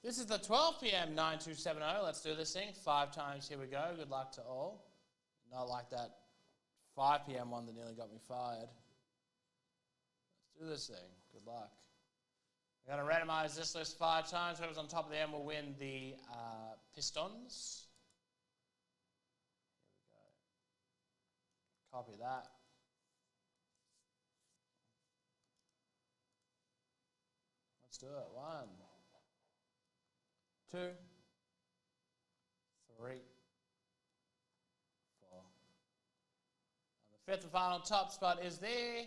This is the 12 p.m. 9270. Let's do this thing 5 times. Here we go. Good luck to all. Not like that 5 p.m. one that nearly got me fired. Let's do this thing. Good luck. We're going to randomize this list 5 times. Whoever's on top of the end will win the Pistons. Here we go. Copy that. Let's do it. 1, 2, 3, 4. And the fifth and final top spot is the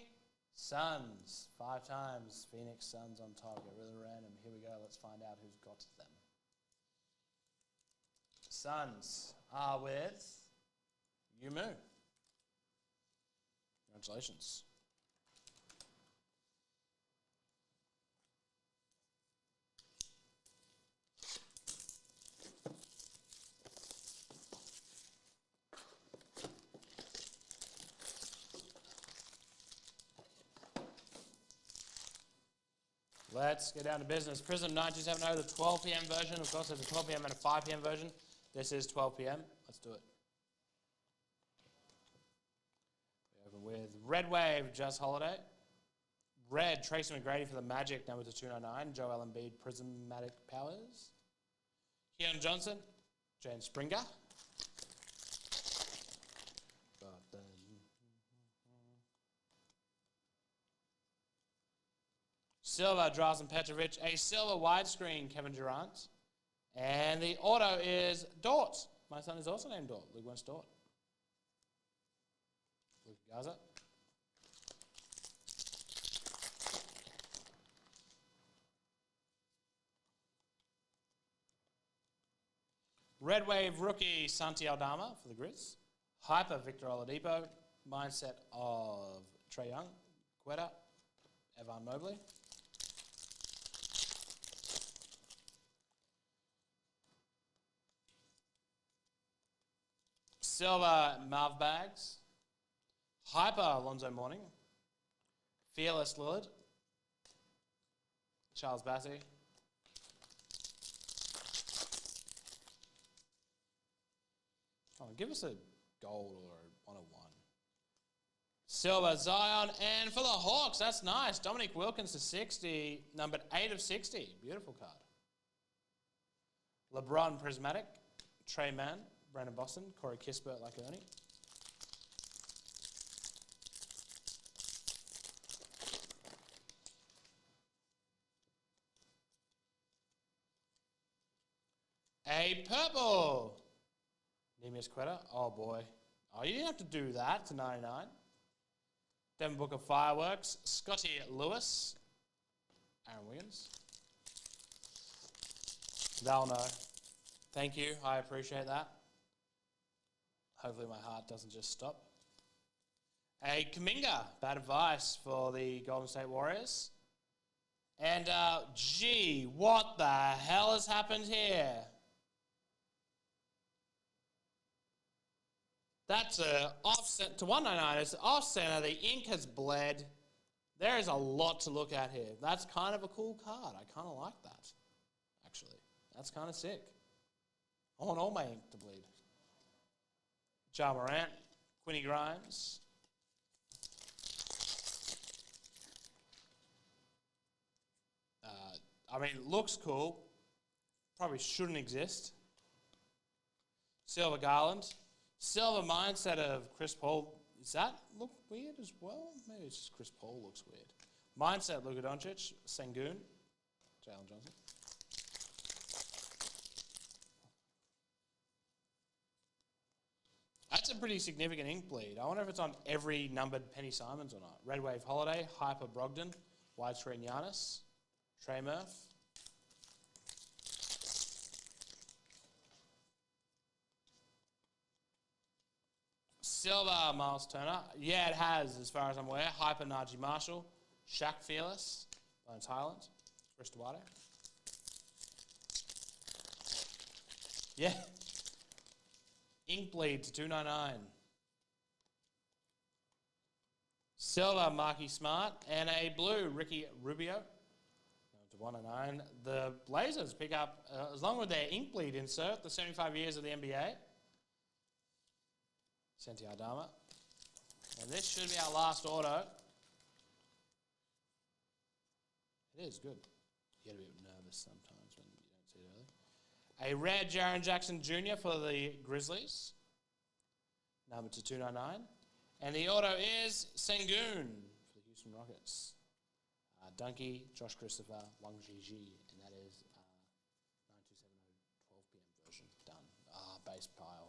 Suns. 5 times. Phoenix Suns on top. Get really random. Here we go. Let's find out who's got them. Suns are with Yumu. Congratulations. Let's get down to business. Prizm 9270, the 12 p.m. version. Of course, there's a 12 p.m. and a 5 p.m. version. This is 12 p.m. Let's do it. We open with Red Wave, Just Holiday. Red, Tracy McGrady for the Magic, number to 299. Joel Embiid, Prismatic Powers. Keon Johnson, Jane Springer. Silver, Drazen Petrovic. A silver widescreen, Kevin Durant. And the auto is Dort. My son is also named Dort. Luke wants Dort. Luke Gaza. Red Wave rookie, Santi Aldama for the Grizz. Hyper, Victor Oladipo. Mindset of Trae Young. Quetta, Evan Mobley. Silver, Marv Bags. Hyper, Alonzo Mourning. Fearless Lillard. Charles Bassey. Oh, give us a gold or a 101. Silver, Zion. And for the Hawks, that's nice. Dominic Wilkins to 60, numbered 8 of 60. Beautiful card. LeBron Prismatic. Trey Mann. Brandon Boston, Corey Kispert, like Ernie. A purple. Neemias Quetta. Oh, boy. Oh, you didn't have to do that to 99. Devin Booker Fireworks. Scotty Lewis. Aaron Wiggins. They'll know. Thank you. I appreciate that. Hopefully my heart doesn't just stop. A Kuminga, bad advice for the Golden State Warriors. And, gee, what the hell has happened here? That's a offset to 199. It's off center. The ink has bled. There is a lot to look at here. That's kind of a cool card. I kind of like that, actually. That's kind of sick. I want all my ink to bleed. Ja Morant, Quinny Grimes. I mean, it looks cool. Probably shouldn't exist. Silver Garland. Silver Mindset of Chris Paul. Does that look weird as well? Maybe it's just Chris Paul looks weird. Mindset, Luka Doncic. Sengun. Jalen Johnson. That's a pretty significant ink bleed. I wonder if it's on every numbered Penny Simons or not. Red Wave Holiday, Hyper Brogdon, Widescreen Giannis, Trey Murph. Silver Miles Turner. Yeah, it has, as far as I'm aware. Hyper Najee Marshall, Shaq Fearless, Bones Highland, Chris Duarte. Yeah. Ink bleed to 299. Silver, Marquis Smart. And a blue, Ricky Rubio. To 109. The Blazers pick up, as long with their ink bleed insert, the 75 years of the NBA. Senti Adama. And this should be our last auto. It is good. You get a bit nervous sometimes when you don't see it early. A rare Jaren Jackson Jr. for the Grizzlies. Number to 299. And the auto is Sengun for the Houston Rockets. Dunkey, Josh Christopher, Wang Jiji, and that is 9270 12 p.m. version. Done. Base pile.